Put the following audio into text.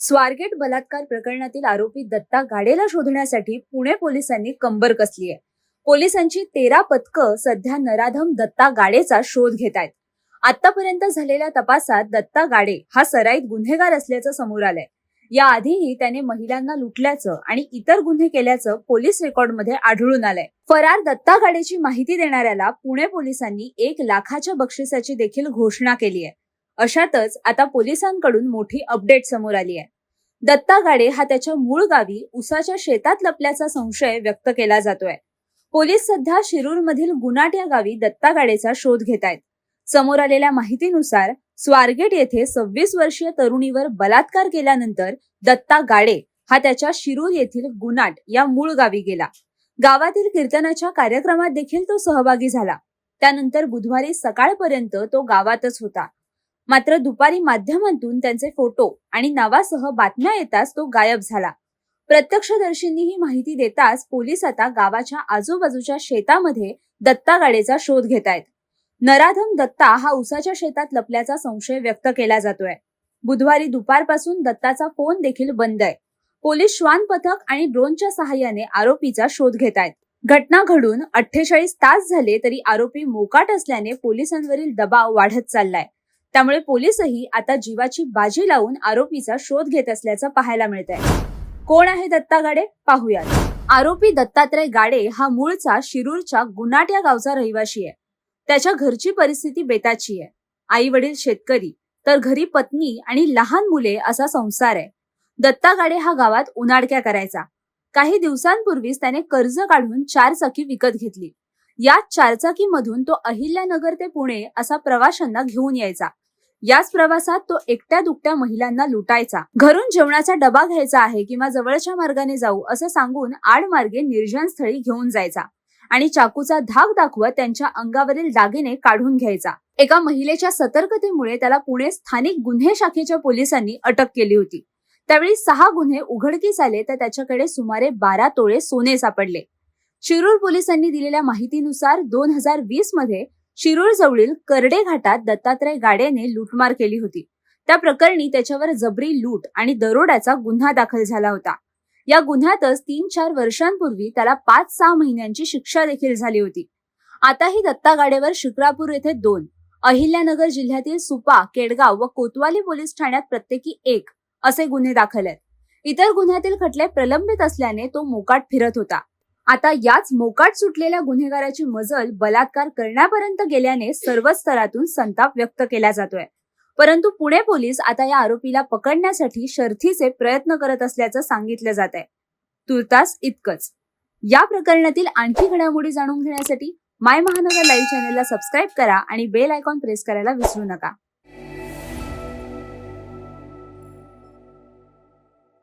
स्वारगेट बलात्कार प्रकरणातील आरोपी दत्ता गाडेला शोधण्यासाठी पुणे पोलिसांनी कंबर कसली आहे. पोलिसांची 13 पथकं सध्या नराधम दत्ता गाडेचा शोध घेत आहेत. आतापर्यंत झालेल्या तपासात दत्ता गाडे हा सराईत गुन्हेगार असल्याचं समोर आलंय. याआधीही त्याने महिलांना लुटल्याचं आणि इतर गुन्हे केल्याचं पोलीस रेकॉर्डमध्ये आढळून आलंय. फरार दत्ता गाडेची माहिती देणाऱ्याला पुणे पोलिसांनी 1 लाखाच्या बक्षिसाची देखील घोषणा केली आहे. अशातच आता पोलिसांकडून मोठी अपडेट समोर आली आहे. दत्ता गाडे हा त्याच्या मूळ गावी उसाच्या शेतात लपल्याचा संशय व्यक्त केला जातोय. पोलीस सध्या शिरूरमधील गुनाट या गावी दत्ता गाडेचा शोध घेत आहेत. समोर आलेल्या माहितीनुसार स्वारगेट येथे 26 वर्षीय तरुणीवर बलात्कार केल्यानंतर दत्ता गाडे हा त्याच्या शिरूर येथील गुनाट या मूळ गावी गेला. गावातील कीर्तनाच्या कार्यक्रमात देखील तो सहभागी झाला. त्यानंतर बुधवारी सकाळपर्यंत तो गावातच होता. मात्र दुपारी माध्यमांतून त्यांचे फोटो आणि नावासह बातम्या येताच तो गायब झाला. प्रत्यक्षदर्शींनी ही माहिती देताच पोलीस आता गावाच्या आजूबाजूच्या शेतामध्ये दत्ता गाडेचा शोध घेत आहेत. नराधम दत्ता हा उसाच्या शेतात लपल्याचा संशय व्यक्त केला जातोय. बुधवारी दुपारपासून दत्ताचा फोन देखील बंद आहे. पोलीस श्वान पथक आणि ड्रोनच्या सहाय्याने आरोपीचा शोध घेत आहेत. घटना घडून 48 तास झाले तरी आरोपी मोकाट असल्याने पोलिसांवरील दबाव वाढत चाललाय. त्यामुळे पोलीसही आता जीवाची बाजी लावून आरोपीचा शोध घेत असल्याचं पाहायला मिळतंय. कोण आहे दत्ता गाडे पाहूयात. आरोपी दत्तात्रय गाडे हा मूळचा शिरूरच्या गुनाट या गावचा रहिवासी आहे. त्याच्या घरची परिस्थिती बेताची आहे. आई वडील शेतकरी तर घरी पत्नी आणि लहान मुले असा संसार आहे. दत्ता गाडे हा गावात उनाडक्या करायचा. काही दिवसांपूर्वीच त्याने कर्ज काढून 4 चाकी विकत घेतली. या 4 चाकीमधून तो अहिल्यानगर ते पुणे असा प्रवाशांना घेऊन यायचा. याच प्रवासात तो एकट्या दुकट्या महिलांना लुटायचा. घरून जेवणाचा डबा घ्यायचा आहे किंवा जवळच्या मार्गाने जाऊ असं सांगून आडमार्गे निर्जन स्थळी घेऊन जायचा आणि चाकूचा धाक दाखवत त्यांच्या अंगावरील दागिने काढून घ्यायचा. एका महिलेच्या सतर्कतेमुळे त्याला पुणे स्थानिक गुन्हे शाखेच्या पोलिसांनी अटक केली होती. त्यावेळी 6 गुन्हे उघडकीस आले तर त्याच्याकडे सुमारे 12 तोळे सोने सापडले. शिरूर पोलिसांनी दिलेल्या माहितीनुसार 2020 मध्ये शिरूर जवळील करडे घाटात दत्तात्रय गाडेने लूटमार केली होती. त्या प्रकरणी त्याच्यावर जबरी लूट आणि दरोड्याचा गुन्हा दाखल झाला होता. या गुन्ह्यातच 3-4 वर्षांपूर्वी त्याला 5-6 महिन्यांची शिक्षा देखील झाली होती. आताही दत्ता गाडेवर शिक्रापूर येथे 2, अहिल्यानगर जिल्ह्यातील सुपा, केडगाव व कोतवाली पोलीस ठाण्यात प्रत्येकी 1 असे गुन्हे दाखल आहेत. इतर गुन्ह्यातील खटले प्रलंबित असल्याने तो मोकाट फिरत होता. आता याच मोकाट सुटलेल्या गुन्हेगाराची मजल बलात्कार करण्यापर्यंत गेल्याने सर्वच स्तरातून संताप व्यक्त केला जातोय. परंतु पुणे पोलीस आता या आरोपीला पकडण्यासाठी शर्थीचे प्रयत्न करत असल्याचं सांगितलं जात आहे. तुर्तास इतकंच. या प्रकरणातील आणखी घडामोडी जाणून घेण्यासाठी माय महानगर लाईव्ह चॅनलला सबस्क्राईब करा आणि बेल आयकॉन प्रेस करायला विसरू नका.